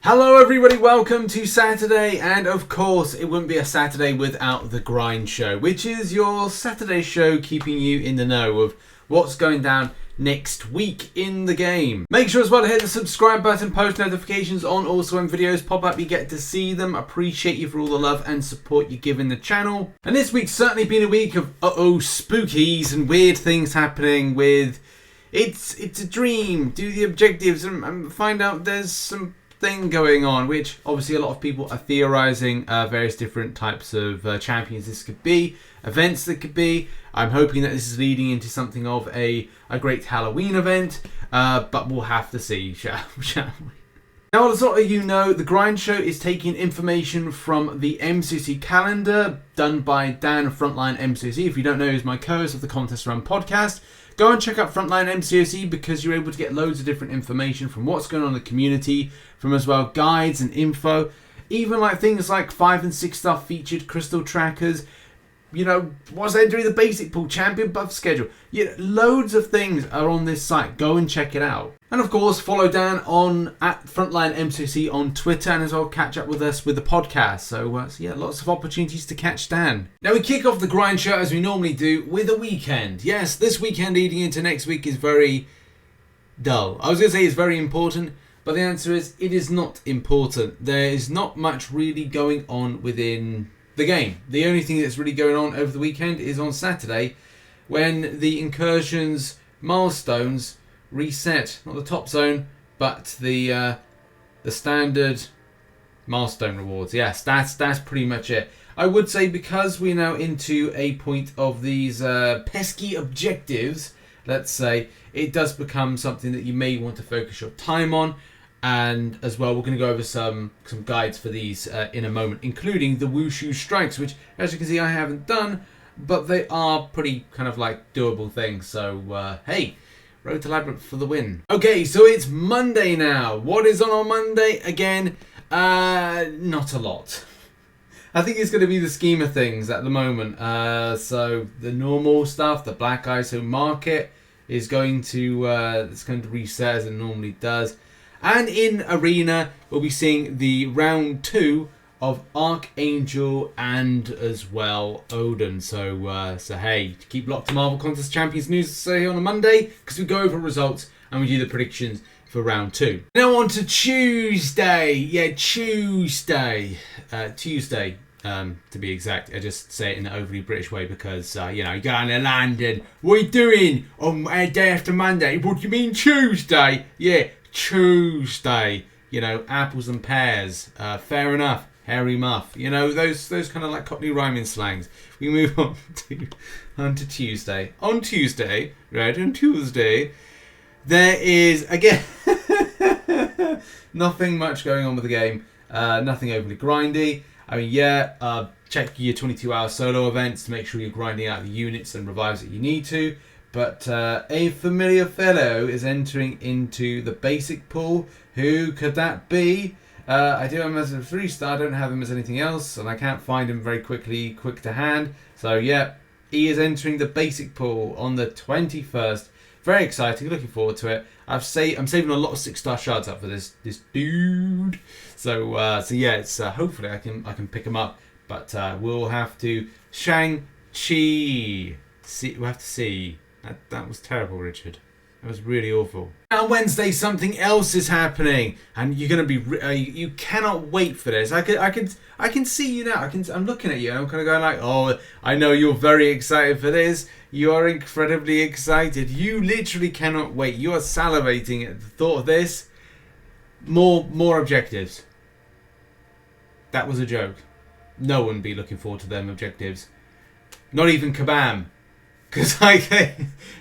Hello everybody, welcome to Saturday, and of course it wouldn't be a Saturday without the Grind Show, which is your Saturday show keeping you in the know of what's going down next week in the game. Make sure as well to hit the subscribe button, post notifications on, also when videos pop up you get to see them. Appreciate you for all the love and support you give in the channel. And this week's certainly been a week of spookies and weird things happening with it's a dream, do the objectives and find out there's some thing going on, which obviously a lot of people are theorizing various different types of champions this could be, events that could be. I'm hoping that this is leading into something of a great Halloween event, but we'll have to see, shall we? Now, as a lot of you know, the Grind Show is taking information from the MCOC calendar done by Dan Frontline MCOC. If you don't know, he's my co-host of the Contest Run podcast. Go and check out Frontline MCOC because you're able to get loads of different information from what's going on in the community, from as well guides and info, even like things like 5 and 6 star featured crystal trackers, you know, what's entering the basic pool, champion buff schedule. Loads of things are on this site. Go and check it out. And of course, follow Dan on at Frontline MCOC on Twitter, and as well catch up with us with the podcast. So yeah, lots of opportunities to catch Dan. Now we kick off the Grind Show as we normally do with a weekend. Yes, this weekend leading into next week is very dull. I was going to say it's very important, but the answer is it is not important. There is not much really going on within the game. The only thing that's really going on over the weekend is on Saturday when the Incursions Milestones reset, not the top zone, but the standard milestone rewards. Yes, that's pretty much it. I would say because we're now into a point of these pesky objectives, let's say, it does become something that you may want to focus your time on. And as well, we're going to go over some guides for these in a moment, including the Wushu strikes, which, as you can see, I haven't done, but they are pretty kind of like doable things. So, hey, Road to Labyrinth for the win. Okay, so it's Monday now. What is on Monday? Again, not a lot. I think it's going to be the scheme of things at the moment. So the normal stuff, the Black ISO market is going to reset as it normally does. And in Arena, we'll be seeing the round 2 of Archangel and as well Odin. So hey, keep locked to Marvel Contest Champions News here on a Monday because we go over results and we do the predictions for round 2. Now on to Tuesday. Yeah, Tuesday. Tuesday, to be exact. I just say it in an overly British way because, you know, you go down to London. What are you doing on day after Monday? What do you mean Tuesday? Yeah, Tuesday. You know, apples and pears. Fair enough. Hairy muff. You know, those kind of like Cockney rhyming slangs. We move on to Tuesday. On Tuesday, there is, again, nothing much going on with the game. Nothing overly grindy. I mean, yeah, check your 22-hour solo events to make sure you're grinding out the units and revives that you need to. But a familiar fellow is entering into the basic pool. Who could that be? I do have him as a 3-star. I don't have him as anything else, and I can't find him very quick to hand. So yeah, he is entering the basic pool on the 21st. Very exciting. Looking forward to it. I'm saving a lot of 6-star shards up for this dude. So yeah, it's hopefully I can pick him up. But we'll have to Shang-Chi. We'll have to see. That was terrible, Richard. That was really awful. On Wednesday, something else is happening, and you're gonna be. You cannot wait for this. I can see you now. I'm looking at you, and I'm kind of going like, oh, I know you're very excited for this. You are incredibly excited. You literally cannot wait. You are salivating at the thought of this. More objectives. That was a joke. No one be looking forward to them objectives. Not even Kabam. Because like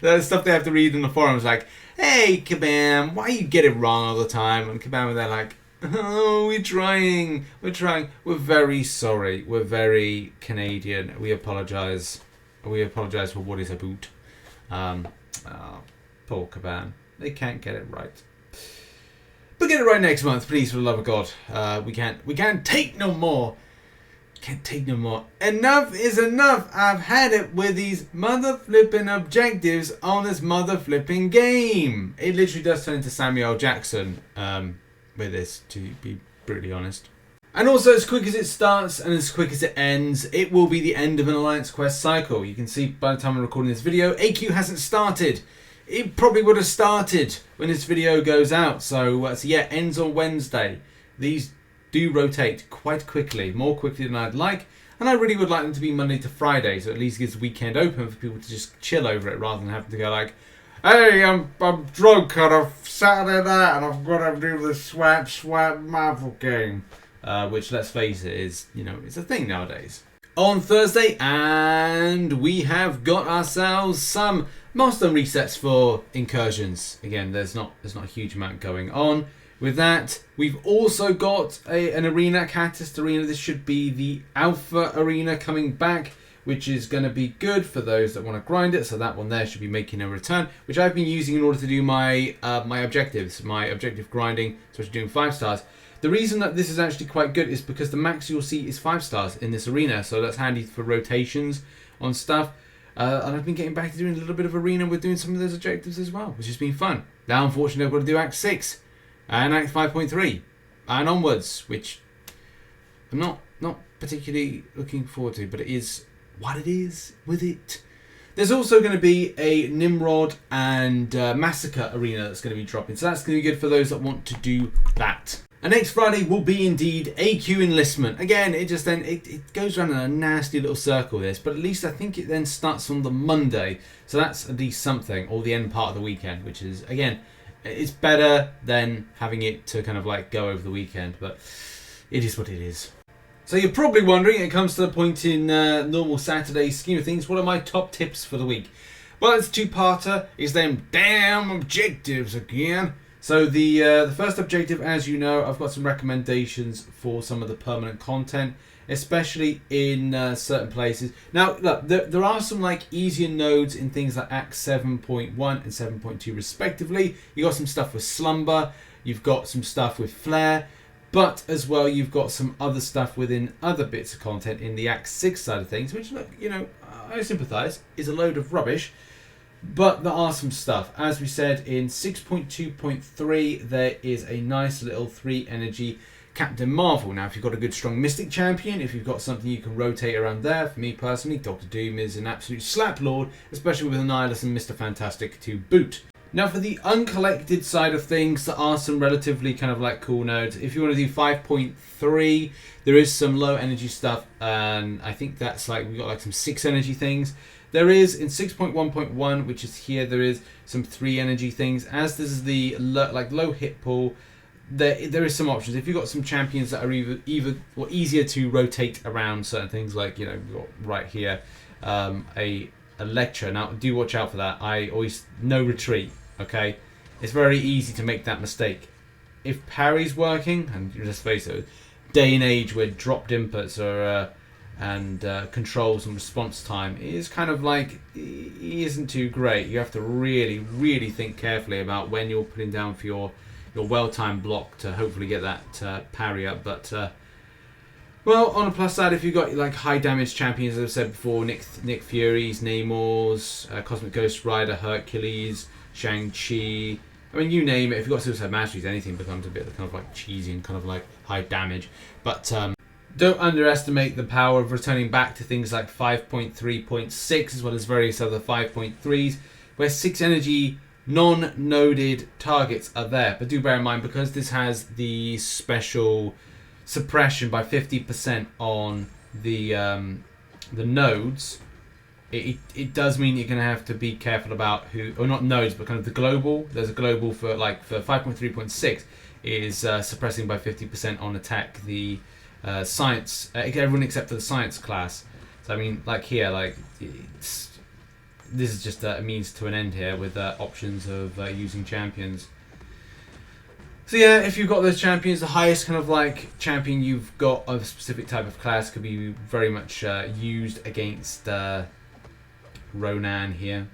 the stuff they have to read in the forums, like, hey Kabam, why you get it wrong all the time? And Kabam, they're like, oh, we're trying, we're very sorry, we're very Canadian, we apologise for what is about. Poor Kabam, they can't get it right. But get it right next month, please, for the love of God. We can't take no more. Can't take no more. Enough is enough. I've had it with these mother flipping objectives on this mother flipping game. It literally does turn into Samuel Jackson with this, to be brutally honest. And also, as quick as it starts and as quick as it ends, it will be the end of an Alliance Quest cycle. You can see by the time I'm recording this video, AQ hasn't started. It probably would have started when this video goes out. So yeah, ends on Wednesday. These do rotate quite quickly, more quickly than I'd like. And I really would like them to be Monday to Friday, so at least gives the weekend open for people to just chill over it rather than having to go like, hey, I'm drunk on a Saturday night and I've got to do the swap Marvel game. Which, let's face it, is, it's a thing nowadays. On Thursday, and we have got ourselves some milestone resets for Incursions. Again, there's not a huge amount going on with that. We've also got an arena, Catalyst Arena. This should be the Alpha Arena coming back, which is going to be good for those that want to grind it. So that one there should be making a return, which I've been using in order to do my my objectives, my objective grinding, especially doing 5 stars. The reason that this is actually quite good is because the max you'll see is 5 stars in this arena, so that's handy for rotations on stuff. And I've been getting back to doing a little bit of arena with doing some of those objectives as well, which has been fun. Now, unfortunately, I've got to do Act 6 and Act 5.3 and onwards, which I'm not particularly looking forward to, but it is what it is with it. There's also going to be a Nimrod and Masacre arena that's going to be dropping, so that's going to be good for those that want to do that. And next Friday will be indeed AQ Enlistment. Again, it just then it goes around in a nasty little circle this, but at least I think it then starts on the Monday. So that's at least something, or the end part of the weekend, which is, again, it's better than having it to kind of like go over the weekend, but it is what it is. So you're probably wondering, it comes to the point in normal Saturday scheme of things, what are my top tips for the week? Well, it's a two-parter. It's them damn objectives again. So the first objective, as you know, I've got some recommendations for some of the permanent content, especially in certain places. Now, look, there are some like easier nodes in things like Act 7.1 and 7.2 respectively. You've got some stuff with Slumber, you've got some stuff with Flare, but as well you've got some other stuff within other bits of content in the Act 6 side of things, which, look, I sympathise, is a load of rubbish. But there are some stuff. As we said, in 6.2.3, there is a nice little 3 energy Captain Marvel. Now, if you've got a good strong Mystic champion, if you've got something you can rotate around there, for me personally, Doctor Doom is an absolute slap lord, especially with Annihilus and Mr. Fantastic to boot. Now, for the uncollected side of things, there are some relatively kind of like cool nodes. If you want to do 5.3, there is some low energy stuff, and I think that's like, we've got like some 6 energy things. There is, in 6.1.1, which is here, there is some 3 energy things. As this is the low hit pool, there is some options. If you've got some champions that are either or easier to rotate around certain things, like, we've got right here, a lecture. Now, do watch out for that. I always, no retreat, okay? It's very easy to make that mistake. If parry's working, and let's face it, day and age where dropped inputs are... and controls and response time is kind of like, isn't too great. You have to really, really think carefully about when you're putting down for your well-timed block to hopefully get that parry up. But well, on the plus side, if you've got like high damage champions, as I've said before, Nick Fury's, Namor's, Cosmic Ghost Rider, Hercules, Shang-Chi, I mean, you name it. If you've got Suicide Masteries, anything becomes a bit kind of like cheesy and kind of like high damage. But don't underestimate the power of returning back to things like 5.3.6 as well as various other 5.3s, where 6 energy non-noded targets are there. But do bear in mind, because this has the special suppression by 50% on the nodes, it does mean you're going to have to be careful about who, or not nodes, but kind of the global. There's a global for 5.3.6 is suppressing by 50% on attack the science, everyone except for the science class. So I mean, like here, like this is just a means to an end here with options of using champions. So yeah, if you've got those champions, the highest kind of like champion you've got of a specific type of class could be very much used against Ronan here,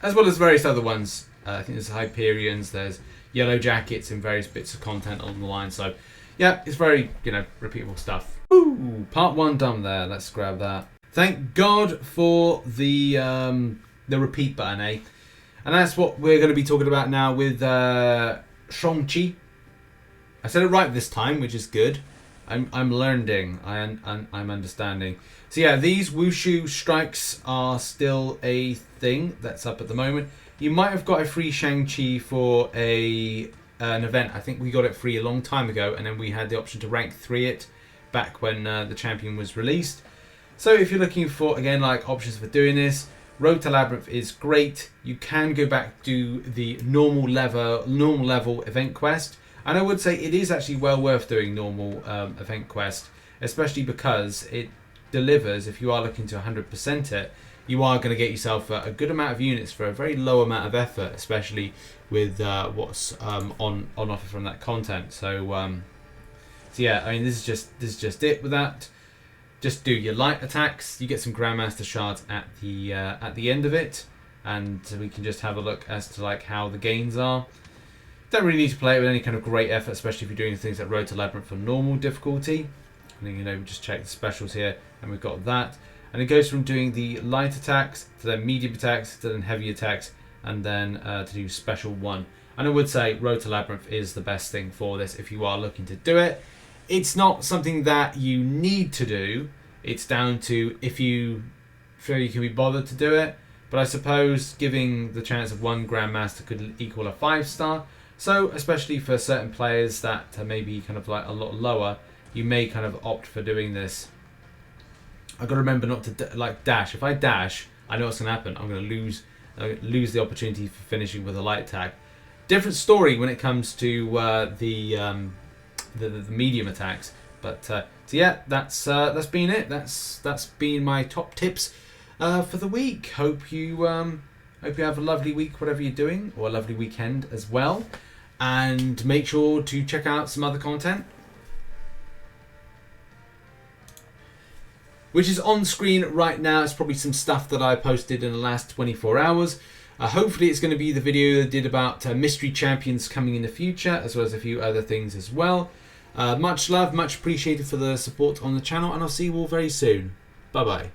as well as various other ones. I think there's Hyperions, there's Yellow Jackets and various bits of content along the line. So yeah, it's very, repeatable stuff. Ooh, part 1 done there. Let's grab that. Thank God for the repeat button, eh? And that's what we're going to be talking about now with Shang-Chi. I said it right this time, which is good. I'm learning. I'm understanding. So yeah, these Wushu strikes are still a thing that's up at the moment. You might have got a free Shang-Chi for an event. I think we got it free a long time ago, and then we had the option to rank 3 it back when the champion was released. So if you're looking for, again, like options for doing this, Road to Labyrinth is great. You can go back to the normal level event quest. And I would say it is actually well worth doing normal event quest, especially because it delivers. If you are looking to 100% it, you are going to get yourself a good amount of units for a very low amount of effort, especially with what's on offer from that content. So yeah, I mean, this is just it with that. Just do your light attacks. You get some Grandmaster shards at the end of it, and we can just have a look as to like how the gains are. Don't really need to play it with any kind of great effort, especially if you're doing things like Road to Labyrinth for normal difficulty. And then, just check the specials here, and we've got that. And it goes from doing the light attacks to then medium attacks to then heavy attacks, and then to do special 1. And I would say Road to Labyrinth is the best thing for this if you are looking to do it. It's not something that you need to do. It's down to if you feel you can be bothered to do it. But I suppose giving the chance of 1 Grandmaster could equal a 5-star. So especially for certain players that are maybe kind of like a lot lower, you may kind of opt for doing this. I've got to remember not to dash. If I dash, I know what's going to happen. I'm going to lose the opportunity for finishing with a light attack. Different story when it comes to the medium attacks. But so yeah, that's been it. That's been my top tips for the week. Hope you have a lovely week, whatever you're doing, or a lovely weekend as well. And make sure to check out some other content, which is on screen right now. It's probably some stuff that I posted in the last 24 hours. Hopefully it's going to be the video that I did about mystery champions coming in the future, as well as a few other things as well. Much love, much appreciated for the support on the channel, and I'll see you all very soon. Bye bye.